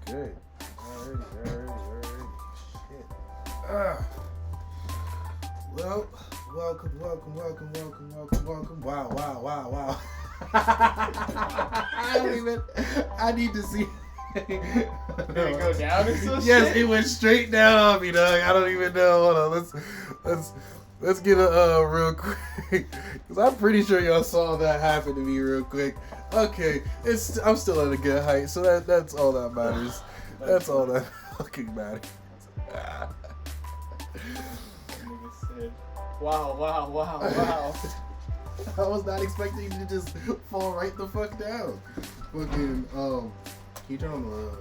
good. Alrighty. Shit. Well, welcome. Wow. I need to see. Did it go down or some Yes, shit? it went straight down on me, dog. I don't even know. Hold on, let's get a real quick, because I'm pretty sure y'all saw that happen to me real quick. Okay, I'm still at a good height, so that's all that matters. That's all that fucking matters. Wow. I was not expecting you to just fall right the fuck down. Fucking, can you turn on the light?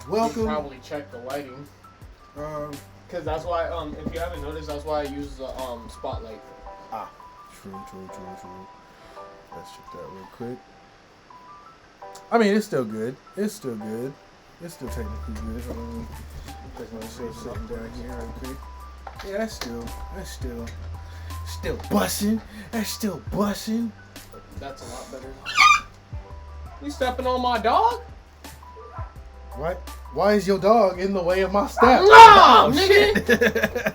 Welcome. You probably check the lighting. Cause that's why, if you haven't noticed, that's why I use the spotlight. True. Let's check that real quick. I mean, it's still good. It's still technically good. Hold on. Take my shit sitting down here real quick. Yeah, that's still bussin'. That's still bussin'. That's a lot better. You stepping on my dog? What? Why is your dog in the way of my step? No, nigga.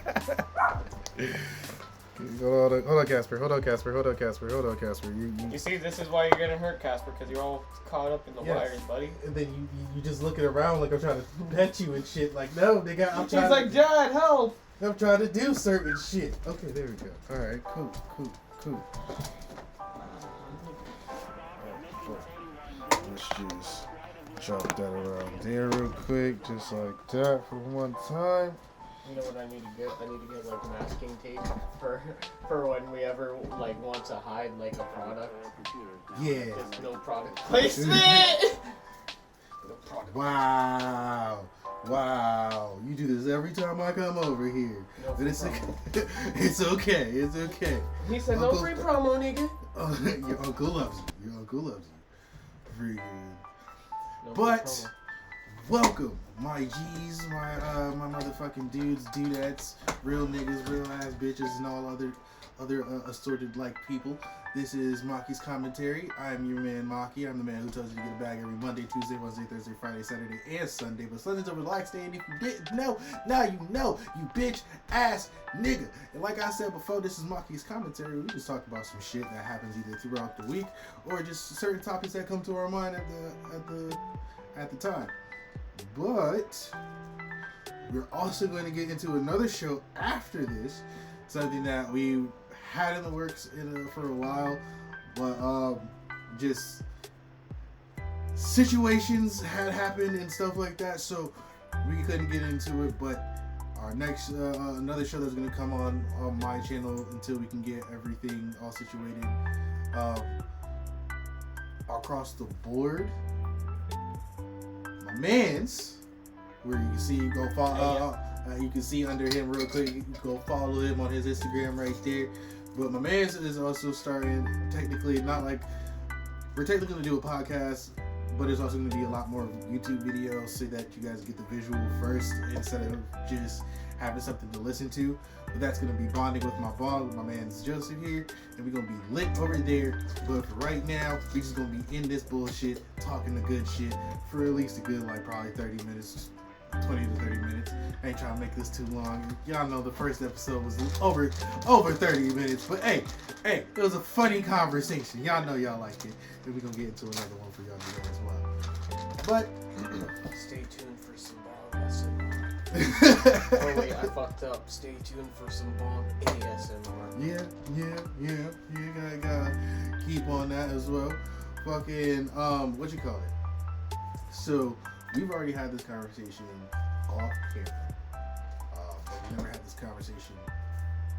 Hold on, Casper. You see, this is why you're getting hurt, Casper, because you're all caught up in the wires, buddy. And then you just looking around like I'm trying to pet you and shit. Like, no, nigga, He's like, Dad, help. I'm trying to do certain shit. Okay, there we go. All right, cool. Let's just drop that around there real quick, just like that for one time. You know what I need to get? I need to get like masking tape for when we ever like want to hide like a product. Yeah. There's no product placement. No product. Wow. You do this every time I come over here. No But it's promo. it's okay. He said no free promo, nigga. Your uncle loves you. Very good. No free But promo. welcome, my G's, my motherfucking dudes, dudettes, real niggas, real ass bitches, and all other assorted like people. This is Maki's commentary. I'm your man Maki. I'm the man who tells you to get a bag every Monday, Tuesday, Wednesday, Thursday, Friday, Saturday, and Sunday. But Sunday's a relaxed day, and if you didn't know, now you know, you bitch ass nigga. And like I said before, this is Maki's commentary. We just talk about some shit that happens either throughout the week or just certain topics that come to our mind at the time. But we're also going to get into another show after this, something that we had in the works for a while, but just situations had happened and stuff like that, so we couldn't get into it. But our next another show that's going to come on my channel until we can get everything all situated across the board. My man's, where you can see, go follow. You can see under him real quick. You can go follow him on his Instagram right there. But my man's is also starting. Technically, not like we're technically gonna do a podcast, but it's also gonna be a lot more YouTube videos so that you guys get the visual first instead of just having something to listen to. But that's gonna be bonding with my man's Joseph here, and we're gonna be lit over there. But for right now, we just gonna be in this bullshit, talking the good shit for at least a good probably 30 minutes. 20 to 30 minutes. I ain't trying to make this too long. Y'all know the first episode was over 30 minutes, but hey, it was a funny conversation. Y'all know y'all liked it, and we're gonna get into another one for y'all today as well. But Stay tuned for some bomb ASMR. Oh wait, I fucked up. Stay tuned for some bomb ASMR. yeah, gotta keep on that as well. Fucking what you call it? So we've already had this conversation off camera, but we never had this conversation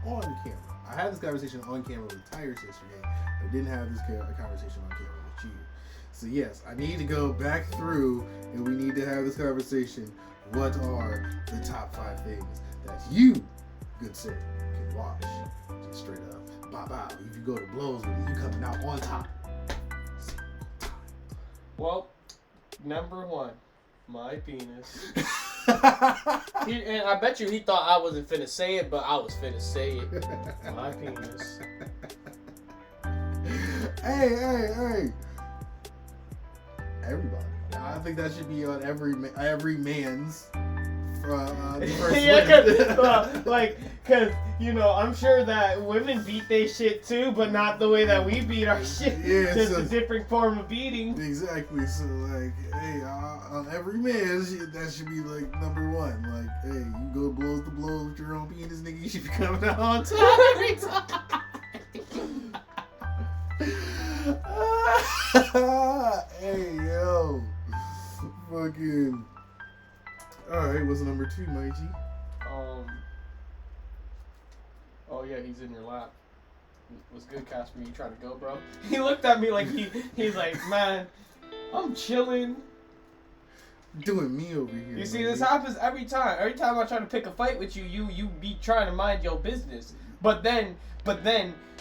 on camera. I had this conversation on camera with Tyrus yesterday, but I didn't have this conversation on camera with you. So yes, I need to go back through, and we need to have this conversation. What are the top 5 things that you, good sir, can watch? Just straight up, bow. If you go to blows with it, you coming out on top. Well, number 1. My penis. And I bet you he thought I wasn't finna say it, but I was finna say it. My penis. Hey. Everybody. I think that should be on every man's first Yeah, cause you know, I'm sure that women beat their shit too, but not the way that we beat our shit. Yeah, just so, a different form of beating. Exactly. So like, hey, on every man, that should be like number one. Like, hey, you go blows to blows with your own penis, nigga. You should be coming out on top every time. Hey, yo. Fucking. Alright, what's number 2, Mikey? Oh yeah, he's in your lap. What's good, Casper? You trying to go, bro? He looked at me like he's like, man, I'm chilling. Doing me over here. You see, this happens every time. Every time I try to pick a fight with you, you be trying to mind your business. But then,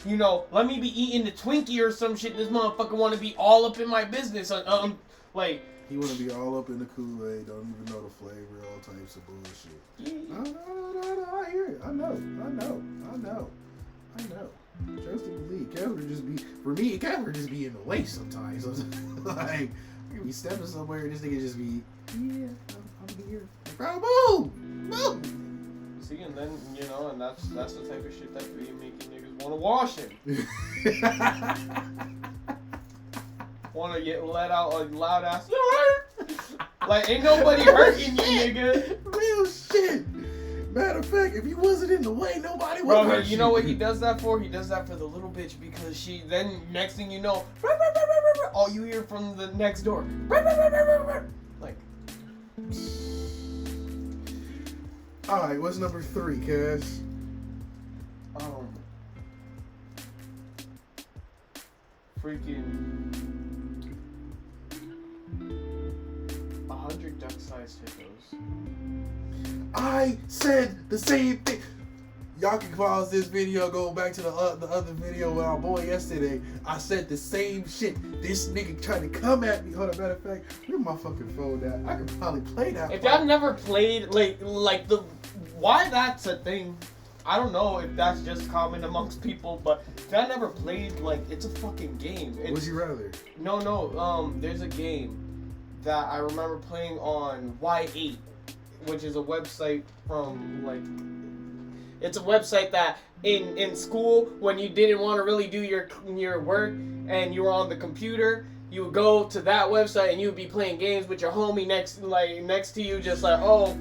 you know, let me be eating the Twinkie or some shit. This motherfucker want to be all up in my business. Like. He want to be all up in the Kool-Aid, don't even know the flavor, all types of bullshit. No, I hear it. I know. Trust and believe. Kevin would just be in the way sometimes. Like, you be stepping somewhere and this nigga just be, yeah, I'm here. Like, bro, move! See, and then, you know, and that's the type of shit that be making niggas want to wash him. Want to get let out a loud ass. Like, ain't nobody hurting you, nigga. Real shit. Matter of fact, if he wasn't in the way, nobody would hurt you. You know what he does that for? He does that for the little bitch because she, then next thing you know, all you hear from the next door. Like. Alright, what's number 3, Cass? Freaking 100 duck-sized hippos. I said the same thing. Y'all can pause this video, go back to the other video with our boy yesterday. I said the same shit. This nigga trying to come at me. Hold on, matter of fact, where my fucking phone at? I could probably play that. If y'all never played, like why that's a thing, I don't know if that's just common amongst people, but if I never played, like, it's a fucking game. Would you rather? No, there's a game that I remember playing on Y8, which is a website from, like, it's a website that in school, when you didn't want to really do your work and you were on the computer, you would go to that website and you would be playing games with your homie next to you, just like, oh,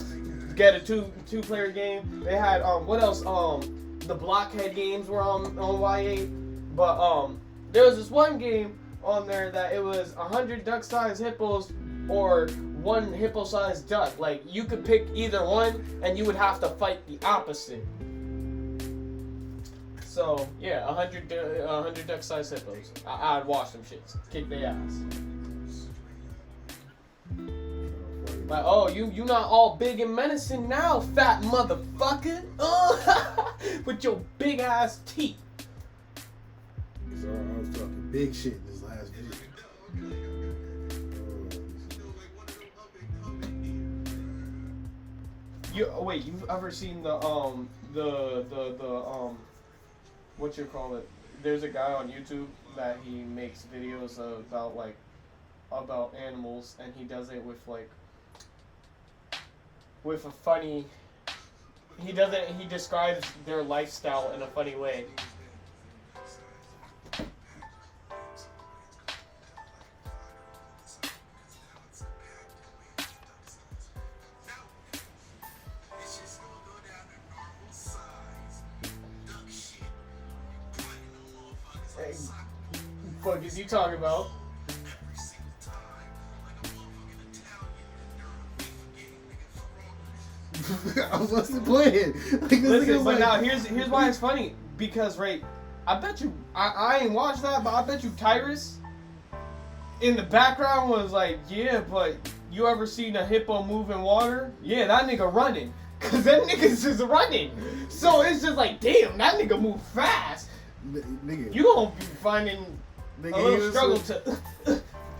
get a two-player game. They had what else? The blockhead games were on Y8, but there was this one game on there that it was 100 duck-sized hippos or 1 hippo-sized duck. Like, you could pick either one and you would have to fight the opposite. So yeah, 100 duck-sized hippos. I'd watch them shits, kick their ass. Like, oh, you not all big and menacing now, fat motherfucker. With your big ass teeth. So I was talking big shit in this last video. You've ever seen the what you call it? There's a guy on YouTube that he makes videos about animals, and he does it with a funny. He describes their lifestyle in a funny way. Hey, what is you talking about? I wasn't playing. Listen, but now here's why it's funny. Because, right, I bet you, I ain't watched that, but I bet you Tyrus in the background was like, yeah, but you ever seen a hippo move in water? Yeah, that nigga running. Because that nigga's just running. So it's just like, damn, that nigga move fast. Nigga. You gonna be finding a little struggle to...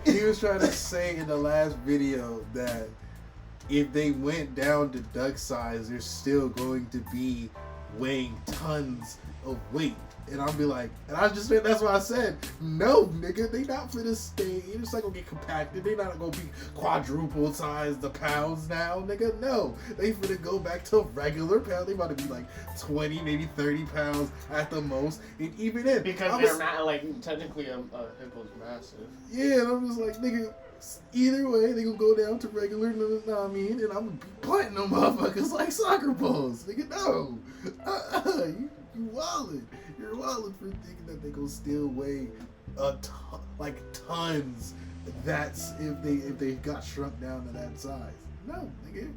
He was trying to say in the last video that if they went down to duck size, they're still going to be weighing tons of weight. And I'll be like, and I just said, that's what I said. No, nigga, they not finna stay. You're just not gonna get compacted. They not gonna be quadruple size the pounds now, nigga. No, they finna go back to regular pounds. They about to be like 20, maybe 30 pounds at the most. And even then, because they're not like technically a hippo's massive. Yeah, and I'm just like, nigga. Either way, they gonna go down to regular, know what I mean? And I'm gonna be punting them motherfuckers like soccer balls. Nigga, no. You wildin'. You're wildin' for thinking that they gonna still weigh like tons. That's if they got shrunk down to that size. No, nigga,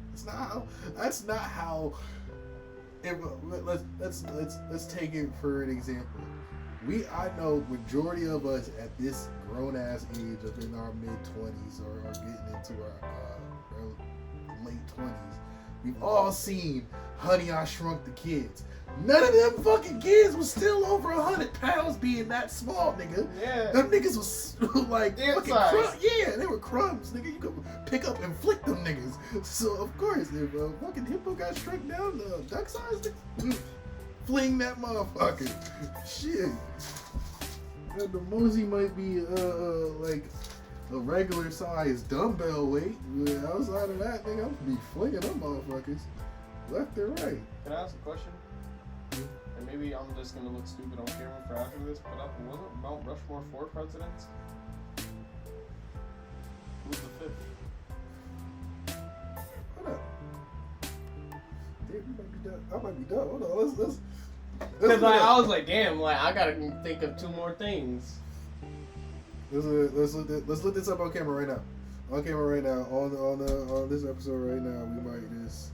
that's not how. Let's take it for an example. I know majority of us at this grown ass age of in our mid 20s or getting into our late 20s, we've all seen Honey, I Shrunk the Kids. None of them fucking kids was still over 100 pounds being that small, nigga. Yeah. Them niggas was like fucking crumbs. Yeah, they were crumbs, nigga. You could pick up and flick them niggas. So, of course, if a fucking hippo got shrunk down to duck size, fling that motherfucker. Shit. The mosey might be like a regular size dumbbell weight. But outside of that, nigga, I'm gonna be flinging them motherfuckers left and right. Can I ask a question? And maybe I'm just gonna look stupid on camera for after this, but wasn't Mount Rushmore 4 presidents? Who's the 5th? Hold up. Damn, you might be done. I might be done. Hold on, let's Because like, I was like, damn, like I gotta think of 2 more things. Let's look this up on camera right now. On camera right now. On this episode right now, we might just.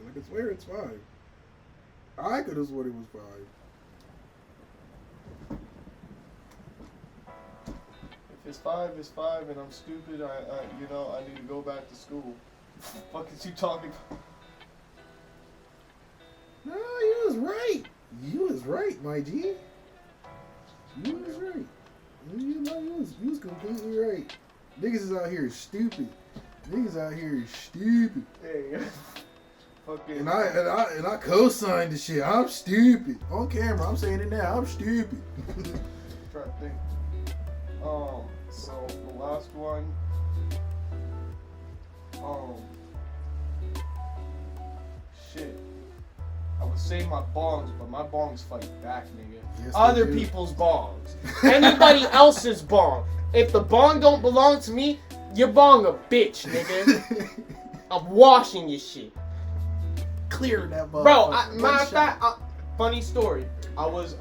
I could swear it's 5. I could have sworn it was 5. If it's 5, it's 5, and I'm stupid. I need to go back to school. What the fuck is you talking about? No, you was right. You was right, my G. You was right. You was completely right. Niggas is out here stupid. Niggas out here stupid. Hey, fucking. And I co-signed the shit. I'm stupid. On camera, I'm saying it now. I'm stupid. Try to think. So the last one. Shit. I would say my bongs, but my bongs fight back, nigga. Yes, Other people's bongs. Anybody else's bong. If the bong don't belong to me, your bong a bitch, nigga. I'm washing your shit. Clear that ball. Bro, matter of fact, funny story. I was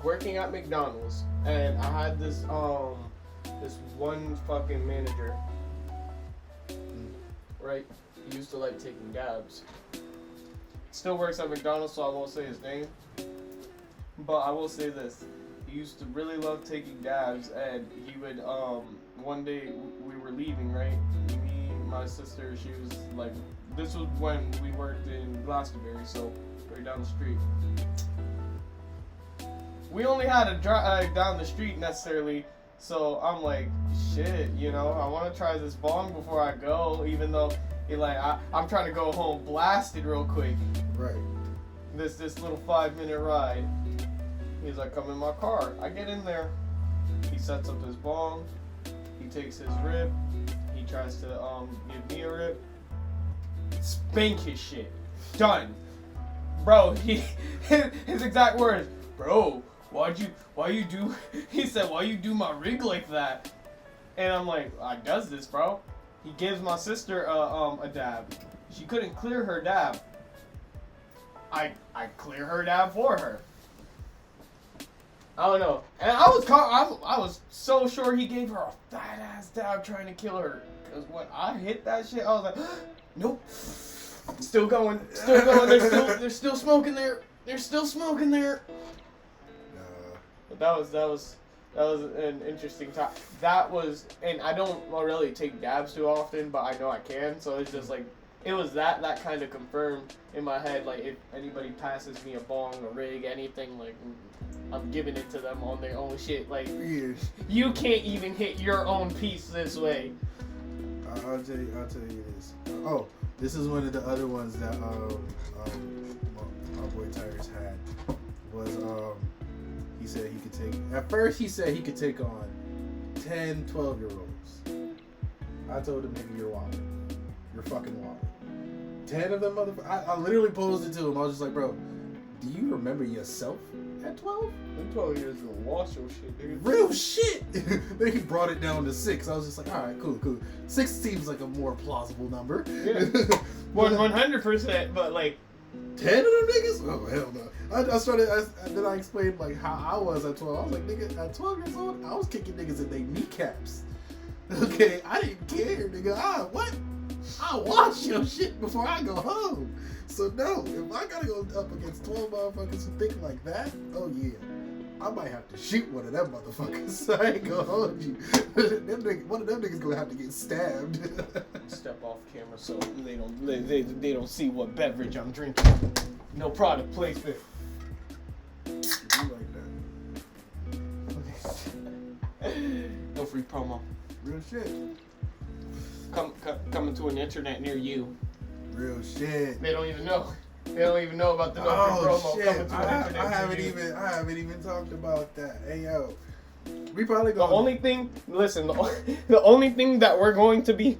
working at McDonald's and I had this one fucking manager. Right? He used to like taking dabs. Still works at McDonald's, so I won't say his name. But I will say this. He used to really love taking dabs, and he would, one day we were leaving, right? Me, my sister, she was like, this was when we worked in Glastonbury, so right down the street. We only had to drive down the street necessarily, so I'm like, shit, I want to try this bong before I go, even though, I'm trying to go home blasted real quick. Right. This little 5-minute ride. He's like, come in my car. I get in there. He sets up his bong. He takes his rip. He tries to give me a rip. Spank his shit. Done. Bro, his exact words. Bro, why you do? He said, why you do my rig like that? And I'm like, I does this, bro. He gives my sister a dab. She couldn't clear her dab. I clear her dab for her. I don't know. And I was so sure he gave her a fat ass dab trying to kill her. Cause when I hit that shit, I was like, nope. Still going. They're still smoking there. They're still smoking there. But that was an interesting time. That was, and I don't really take dabs too often, but I know I can. So it's just like, it was that kind of confirmed in my head. Like, if anybody passes me a bong, a rig, anything, like, I'm giving it to them on their own shit. Like, Yes. You can't even hit your own piece this way. I'll tell you this. Oh, this is one of the other ones that my boy Tyrus had. Was he said he could take. At first, he said he could take on 10, 12-year-olds. I told him, nigga, you're wild. You're fucking wild. 10 of them motherfuckers. I literally posed it to him. I was just like, bro, do you remember yourself at 12? I'm 12 years old. Watch your shit, dude. Real shit. Then he brought it down to 6. I was just like, all right, cool. 6 seems like a more plausible number. Yeah. 100%, but like 10 of them niggas? Oh hell no. Then I explained like how I was at 12. I was like, nigga, at 12 years old, I was kicking niggas in their kneecaps. Okay, I didn't care, nigga. What? I watch your shit before I go home. So no, if I gotta go up against 12 motherfuckers who think like that, oh yeah, I might have to shoot one of them motherfuckers. So I ain't gonna hold you. One of them niggas gonna have to get stabbed. Step off camera so they don't see what beverage I'm drinking. No product placement. You like that? No free promo. Real shit. Coming to an internet near you. Real shit. They don't even know. They don't even know about the no free promo shit. coming to an internet I haven't even talked about that. Hey yo, we probably go. The only thing, listen, the only thing that we're going to be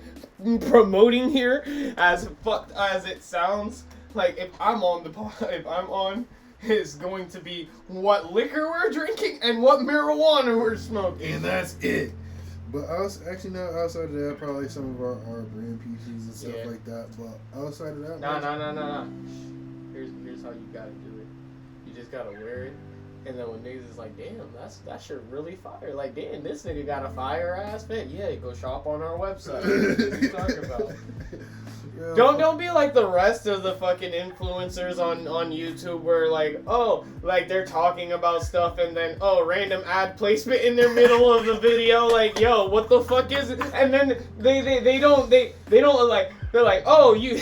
promoting here, as fucked as it sounds, like if I'm on, is going to be what liquor we're drinking and what marijuana we're smoking, and that's it. But outside of that, probably some of our brand pieces and stuff like that. But outside of that, nah. Here's how you gotta do it. You just gotta wear it, and then when niggas is like, damn, that shirt really fire. Like, damn, this nigga got a fire ass fit. Yeah, go shop on our website. What are you talking about? Yeah. Don't be like the rest of the fucking influencers on YouTube where like, oh, like they're talking about stuff and then random ad placement in the middle of the video, like, yo, what the fuck is it? And then they don't like, they're like, oh, you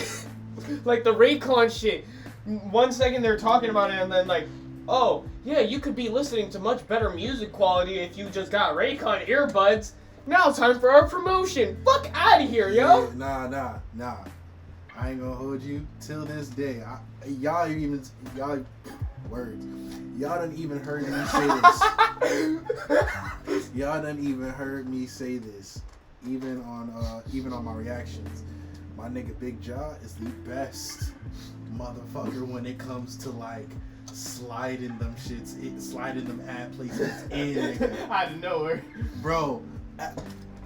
like the Raycon shit. 1 second they're talking about it and then like, oh yeah, you could be listening to much better music quality if you just got Raycon earbuds. Now time for our promotion. Fuck out of here, yo. Yeah, nah. I ain't gonna hold you till this day. Y'all done even heard me say this. Y'all done even heard me say this. Even on my reactions. My nigga Big Jaw is the best motherfucker when it comes to like sliding them ad placements in. Nigga. Out of nowhere. Bro.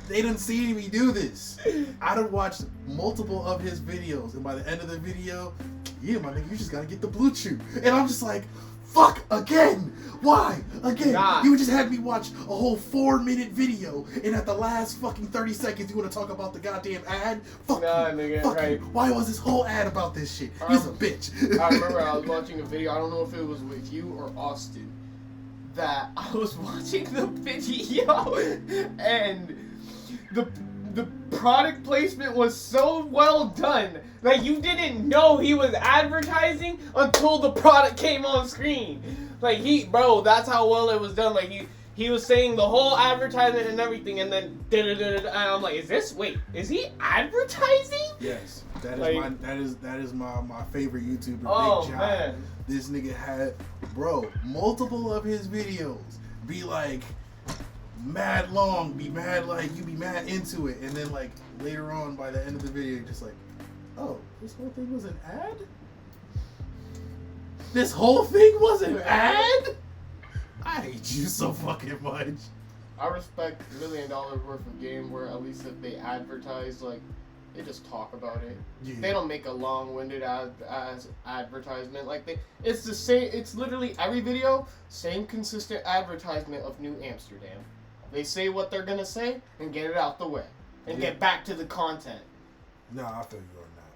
They done seen me do this. I done watched multiple of his videos, and by the end of the video, yeah, my nigga, you just gotta get the blue chew. And I'm just like, fuck, again? Why? Again? Nah. You just had me watch a whole 4-minute video, and at the last fucking 30 seconds, you wanna talk about the goddamn ad? Fuck nah, you. nigga, Fuck right. you. Why was this whole ad about this shit? He's a bitch. I remember I was watching a video, I don't know if it was with you or Austin, that I was watching the video, and the product placement was so well done that you didn't know he was advertising until the product came on screen. Like that's how well it was done. Like he was saying the whole advertisement and everything, and then and I'm like, is he advertising? Yes, that is my favorite YouTuber. Oh, Big John. man. This nigga had, multiple of his videos be like mad long, be mad into it, and then like later on by the end of the video, you're just like, oh, this whole thing was an ad? This whole thing was an ad? I hate you so fucking much. I respect $1 million worth of game where at least if they advertise, like, they just talk about it. Yeah. They don't make a long-winded advertisement. Like it's the same. It's literally every video, same consistent advertisement of New Amsterdam. They say what they're gonna say and get it out the way and get back to the content. No, I feel you on that.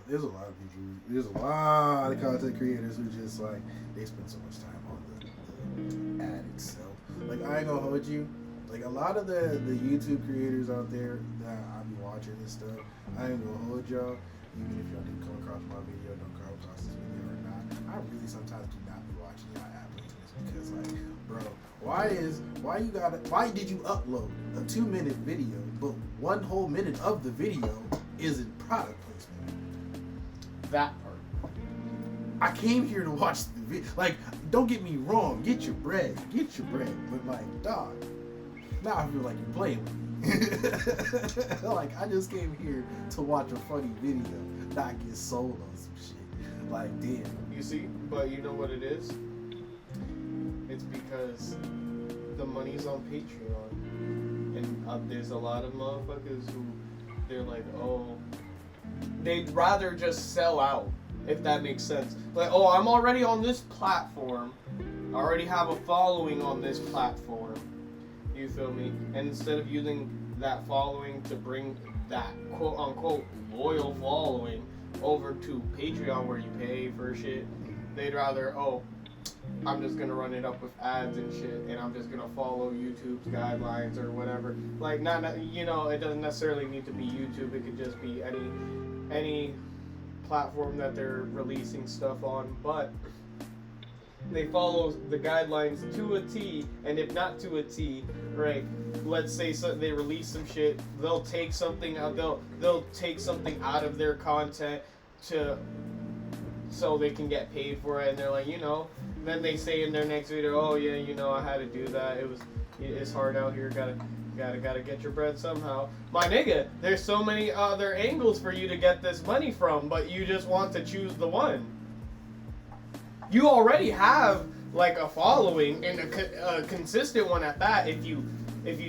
There's a lot of people. There's a lot of content creators who just like they spend so much time on the ad itself. Like I ain't gonna hold you. Like a lot of the YouTube creators out there that I be watching and stuff, I ain't gonna hold y'all. even if y'all didn't come across my video, don't come across this video or not, I really sometimes do not be watching y'all advertisements because, like, bro, why did you upload a 2-minute video, but 1 whole minute of the video isn't product placement? That part. I came here to watch the video. Like, don't get me wrong, get your bread, but like, dog, now I feel like you're playing with me. Like, I just came here to watch a funny video, not get sold on some shit. Like, damn. You see, but you know what it is? It's because the money's on Patreon, and there's a lot of motherfuckers who they're like, oh, they'd rather just sell out, if that makes sense. Like, oh, I'm already on this platform, I already have a following on this platform. You feel me? And instead of using that following to bring that quote unquote loyal following over to Patreon where you pay for shit, they'd rather, oh, I'm just gonna run it up with ads and shit, and I'm just gonna follow YouTube's guidelines or whatever. Like, not you know, it doesn't necessarily need to be YouTube. It could just be any platform that they're releasing stuff on, but they follow the guidelines to a T, and if not to a T, right? Let's say they release some shit, they'll take something out. They'll take something out of their content so they can get paid for it, and they're like, you know. Then they say in their next video, oh yeah, you know, I had to do that. It's hard out here. Gotta get your bread somehow. My nigga, there's so many other angles for you to get this money from, but you just want to choose the one. You already have like a following, and a consistent one at that. If you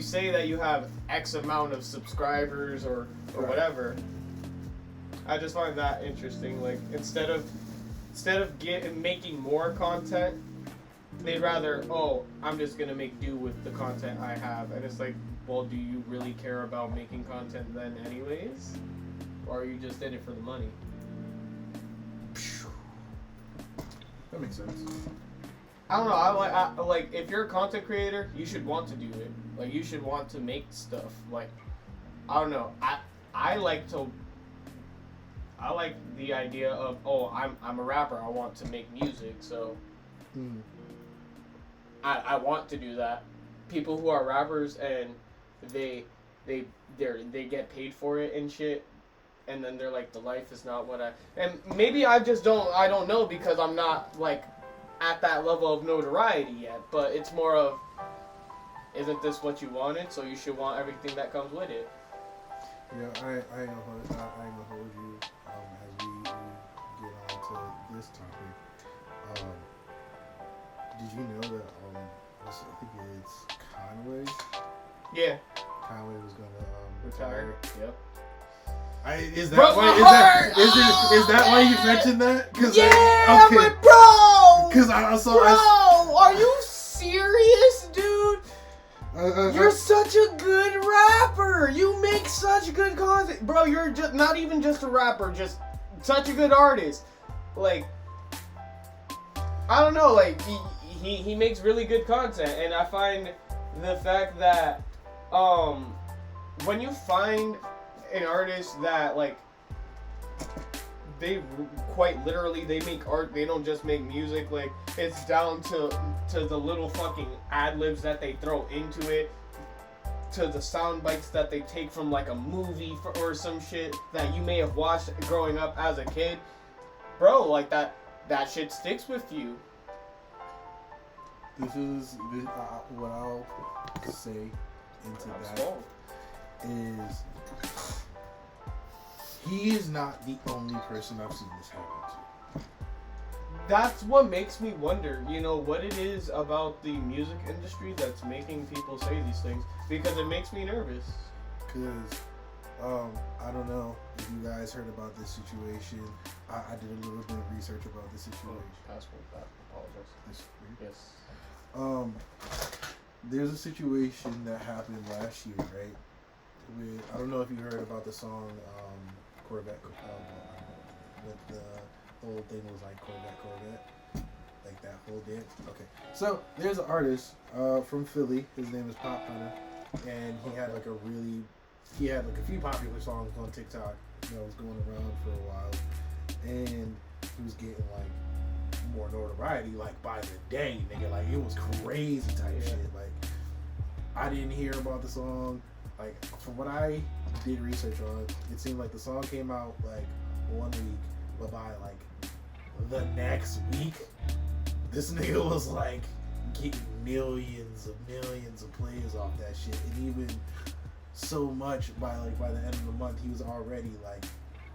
say that you have X amount of subscribers or whatever, I just find that interesting. Like, instead of making more content, they'd rather, oh, I'm just gonna make do with the content I have. And it's like, well, do you really care about making content then anyways, or are you just in it for the money? That makes sense. I don't know. I like if you're a content creator, you should want to do it. Like, you should want to make stuff. Like, I don't know. I like the idea of, oh, I'm a rapper. I want to make music, so I want to do that. People who are rappers and they get paid for it and shit, and then they're like, the life is not what and maybe I don't know, because I'm not like at that level of notoriety yet. But it's more of, isn't this what you wanted? So you should want everything that comes with it. Yeah, I ain't gonna hold you as we get on to this topic. Did you know that I think it's Conway? Yeah. Conway was gonna Retire. Yep. Is that why you mentioned that? Yeah, okay. But bro. Because are you serious, dude? You're such a good rapper. You make such good content, bro. You're just not even just a rapper, just such a good artist. Like, I don't know, like he makes really good content, and I find the fact that when you find an artist that, like, they quite literally, they make art, they don't just make music, like, it's down to the little fucking ad-libs that they throw into it, to the sound bites that they take from like a movie or some shit that you may have watched growing up as a kid. Bro, like, that shit sticks with you. This is what I'll say into that is, he is not the only person I've seen this happen to. That's what makes me wonder, you know, what it is about the music industry that's making people say these things, because it makes me nervous. Because, I don't know if you guys heard about this situation. I did a little bit of research about this situation. Passport, I apologize. Yes. There's a situation that happened last year, right? I don't know if you heard about the song Corvette, with the whole thing was like Corvette, like that whole dance. Okay, so there's an artist from Philly. His name is Pop Hunter, and he had like a few popular songs on TikTok. that was going around for a while, and he was getting like more notoriety like by the day, nigga. Like it was crazy type shit. Like I didn't hear about the song. Like from what I did research on, it seemed like the song came out like 1 week, but by like the next week, this nigga was like getting millions of plays off that shit, and even so much by the end of the month, he was already like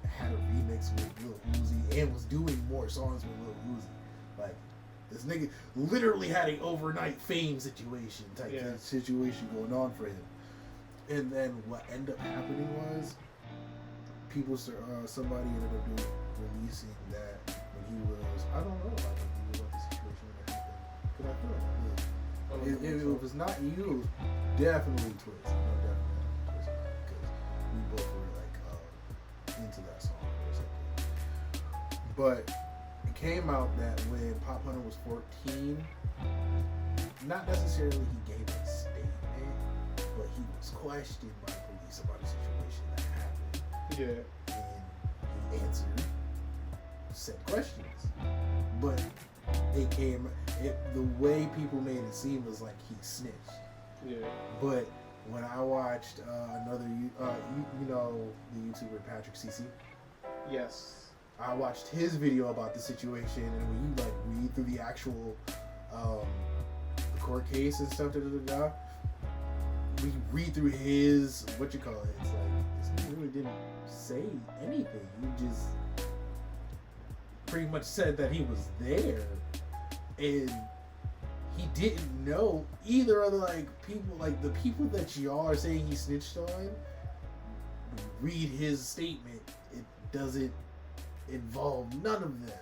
had a remix with Lil Uzi and was doing more songs with Lil Uzi. Like this nigga literally had an overnight fame situation situation going on for him. And then what ended up happening was somebody ended up releasing that when he was, I don't know about the situation that happened, because I feel like if it was not you, it was definitely Twist. I know definitely Twist, because we both were like into that song for a second. But it came out that when Pop Hunter was 14, not necessarily he gave a statement, but he was questioned by police about a situation that happened. Yeah. And he answered said questions. But the way people made it seem was like he snitched. Yeah. But when I watched another, you know, the YouTuber Patrick CC? Yes. I watched his video about the situation, and when you like read through the actual court case and stuff, we read through his, it's like, this nigga really didn't say anything. He just pretty much said that he was there, and he didn't know either of the the people that y'all are saying he snitched on. Read his statement, it doesn't involve none of them.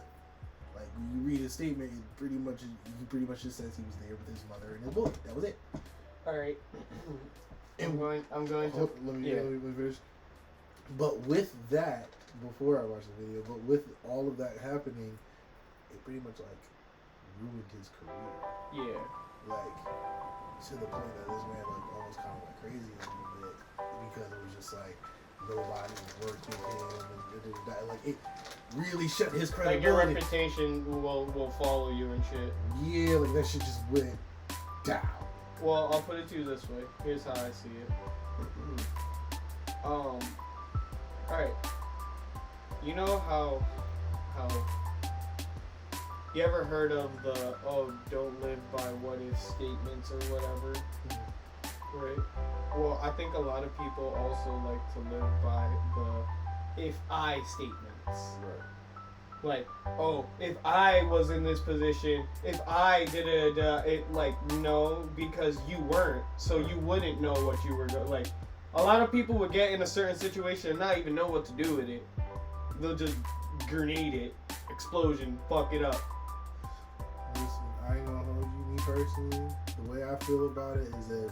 Like when you read his statement, he pretty much just says he was there with his mother and his boy. That was it. All right. I'm going to. Let me finish. But with that, before I watched the video, but with all of that happening, it pretty much like ruined his career. Yeah. Like to the point that this man like almost kind of went crazy a little bit because it was just like nobody was working with him and like it really shut his credibility. Like your reputation will follow you and shit. Yeah, like that shit just went down. Well, I'll put it to you this way. Here's how I see it. Alright. You know how you ever heard of the don't live by what if statements or whatever? Right? Well, I think a lot of people also like to live by the if I statements. Right. Like, oh, if I was in this position, if I did it, no, because you weren't, so you wouldn't know what you were doing. Like, a lot of people would get in a certain situation and not even know what to do with it. They'll just grenade it, explosion, fuck it up. Listen, I ain't gonna hold you, me personally. The way I feel about it is that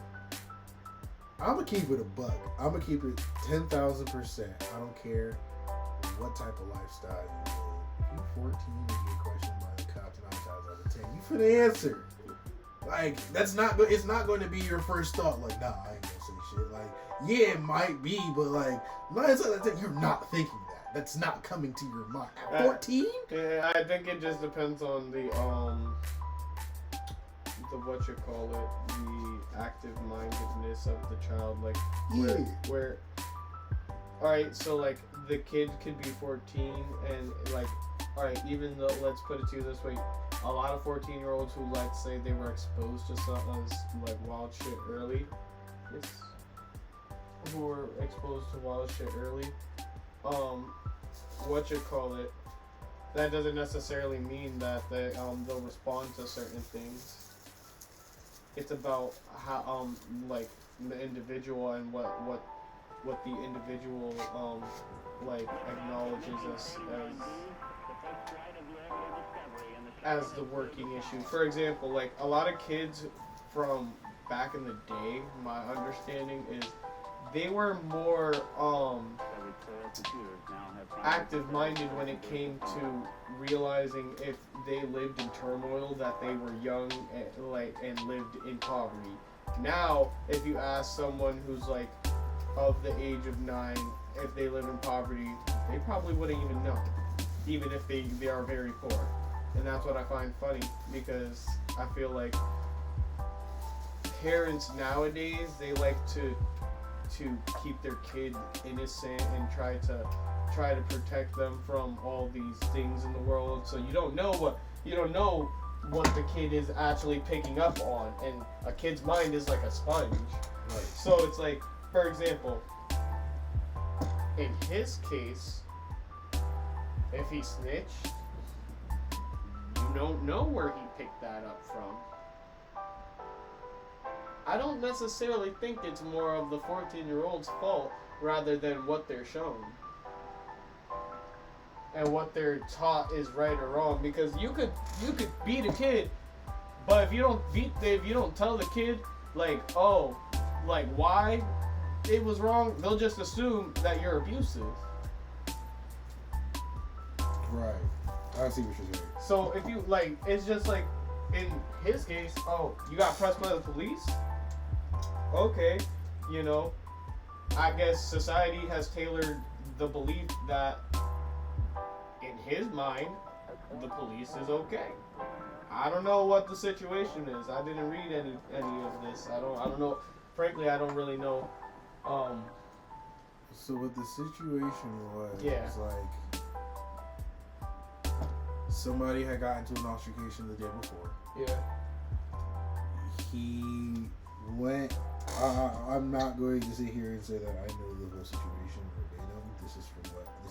I'm gonna keep it a buck. I'm gonna keep it 10,000%. I don't care what type of lifestyle you live. If you're 14 and get questioned by the cops 9 times out of 10, you finna answer. Like, it's not going to be your first thought. Like, nah, I ain't gonna say shit. Like, yeah, it might be, but like 9 times out of 10, you're not thinking that. That's not coming to your mind. At 14? Yeah, I think it just depends on the active mindedness of the child. Like, where all right, so like the kid could be 14 and like, all right, even though, let's put it to you this way, a lot of 14-year-olds who, let's say, they were exposed to something like wild shit early, who were exposed to wild shit early, that doesn't necessarily mean that they'll respond to certain things. It's about how like the individual and what the individual acknowledges as the working issue. For example, like a lot of kids from back in the day, my understanding is they were more active-minded when it came to realizing if they lived in turmoil that they were young and lived in poverty. Now, if you ask someone who's like of the age of 9 if they live in poverty, they probably wouldn't even know, even if they are very poor. And that's what I find funny, because I feel like parents nowadays, they like to keep their kid innocent and try to protect them from all these things in the world. So you don't know what the kid is actually picking up on, and a kid's mind is like a sponge. Right. So it's like, for example, in his case, if he snitched, you don't know where he picked that up from. I don't necessarily think it's more of the 14-year-old's fault rather than what they're shown and what they're taught is right or wrong. Because you could beat a kid, but if you don't tell the kid why it was wrong, they'll just assume that you're abusive. Right. I see what you're saying. So if you it's just like in his case, you got pressed by the police? Okay, I guess society has tailored the belief that in his mind, the police is okay. I don't know what the situation is. I didn't read any of this. I don't know. Frankly, I don't really know. So what the situation was, Yeah. was somebody had gotten into an altercation the day before. Yeah. He went. I'm not going to sit here and say that I know the whole situation verbatim.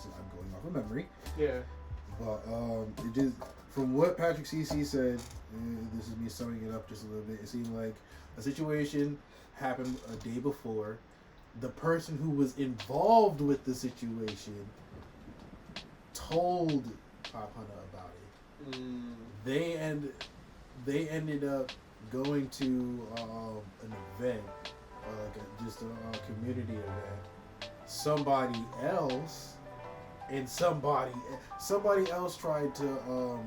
I'm going off of memory. Yeah. But it just from what Patrick CC said, this is me summing it up just a little bit. It seemed like a situation happened a day before. The person who was involved with the situation told Papana about it. They ended up going to an event, just a community event. Somebody else tried to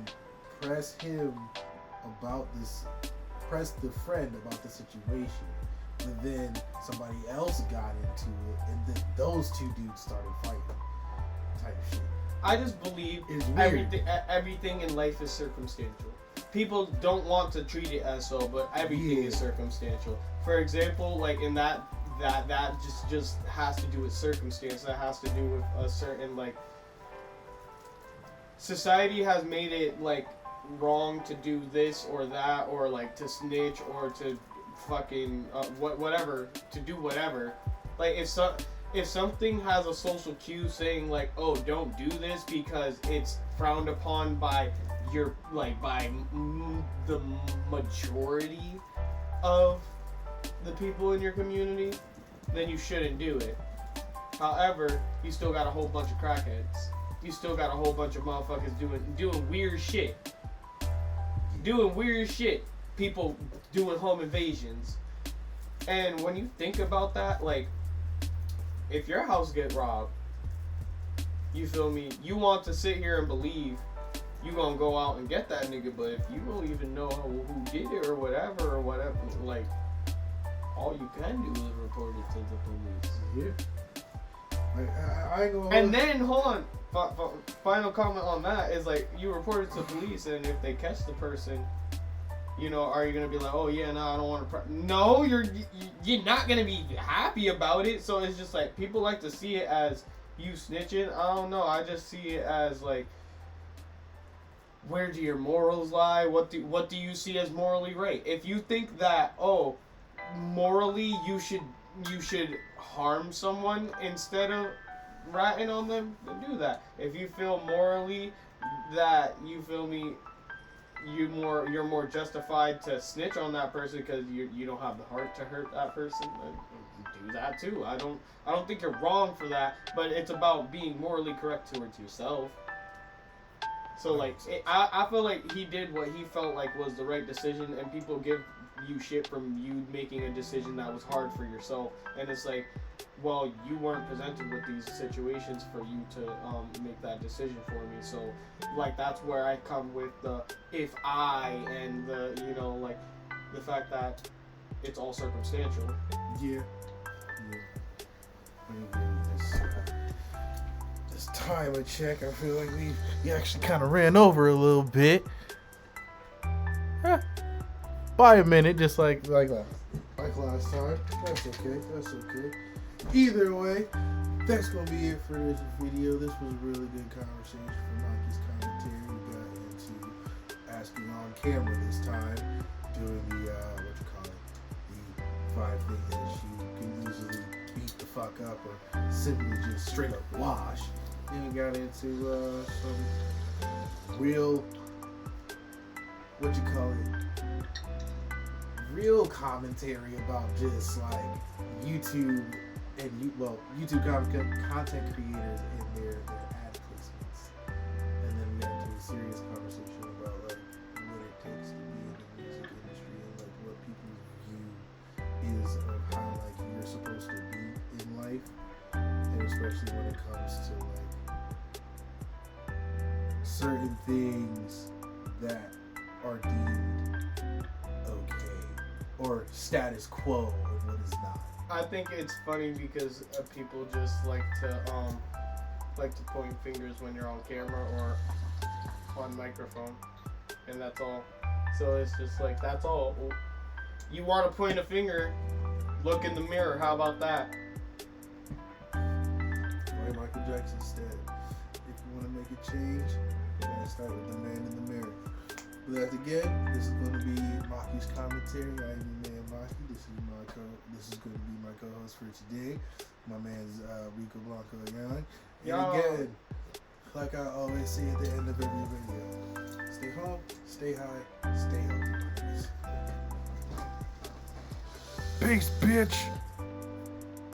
press the friend about the situation, and then somebody else got into it, and then those two dudes started fighting, type shit. I just believe It's weird. everything in life is circumstantial. People don't want to treat it as so, but everything is circumstantial. For example, like in that just has to do with circumstance. That has to do with a certain society has made it wrong to do this or that, or to snitch, or to fucking whatever, to do whatever. If something has a social cue saying don't do this because it's frowned upon by the majority of the people in your community, then you shouldn't do it. However, you still got a whole bunch of crackheads. You still got a whole bunch of motherfuckers doing weird shit. People doing home invasions. And when you think about that, if your house get robbed, you feel me? You want to sit here and believe you gonna go out and get that nigga, but if you don't even know who did it or whatever, all you can do is report it to the police. Yeah. I ain't gonna. And then hold on. Final comment on that is you report it to police, and if they catch the person, are you gonna be like, oh yeah, no, I don't want to? No, you're not gonna be happy about it. So it's just people like to see it as you snitching. I don't know. I just see it as where do your morals lie? What do you see as morally right? If you think that morally you should harm someone instead of ratting on them, then do that. If you feel morally that you're more justified to snitch on that person because you don't have the heart to hurt that person, then do that too. I don't think you're wrong for that, but it's about being morally correct towards yourself. So I feel like he did what he felt was the right decision, and people give you shit from you making a decision that was hard for yourself, and it's well, you weren't presented with these situations for you to make that decision for me. So that's where I come with the if I, and the the fact that it's all circumstantial. Yeah. I agree with this. last time I check, I feel like we actually kind of ran over a little bit. By a minute, just like last time. That's okay. Either way, that's gonna be it for this video. This was a really good conversation for Maki's commentary. We got into asking on camera this time, doing the the 5 things that you can easily beat the fuck up or simply just straight up wash. Then we got into some real real commentary about just like YouTube and YouTube content creators and their ad placements. And then we got into a serious conversation about like what it takes to be in the music industry and like what people's view is of how like you're supposed to be in life, and especially when it comes to like certain things that are deemed okay or status quo and what is not. I think it's funny because people just like to point fingers when you're on camera or on microphone, and that's all. So it's just like, that's all. You want to point a finger, look in the mirror. How about that? Like Michael Jackson said, if you want to make a change, you gotta start with the man in the mirror. But again, this is going to be Maki's commentary. I am your man Maki. This is going to be my co-host for today. My man's Rico Blanco Young. And again, like I always say at the end of every video, stay home, stay high, stay healthy. Peace, bitch.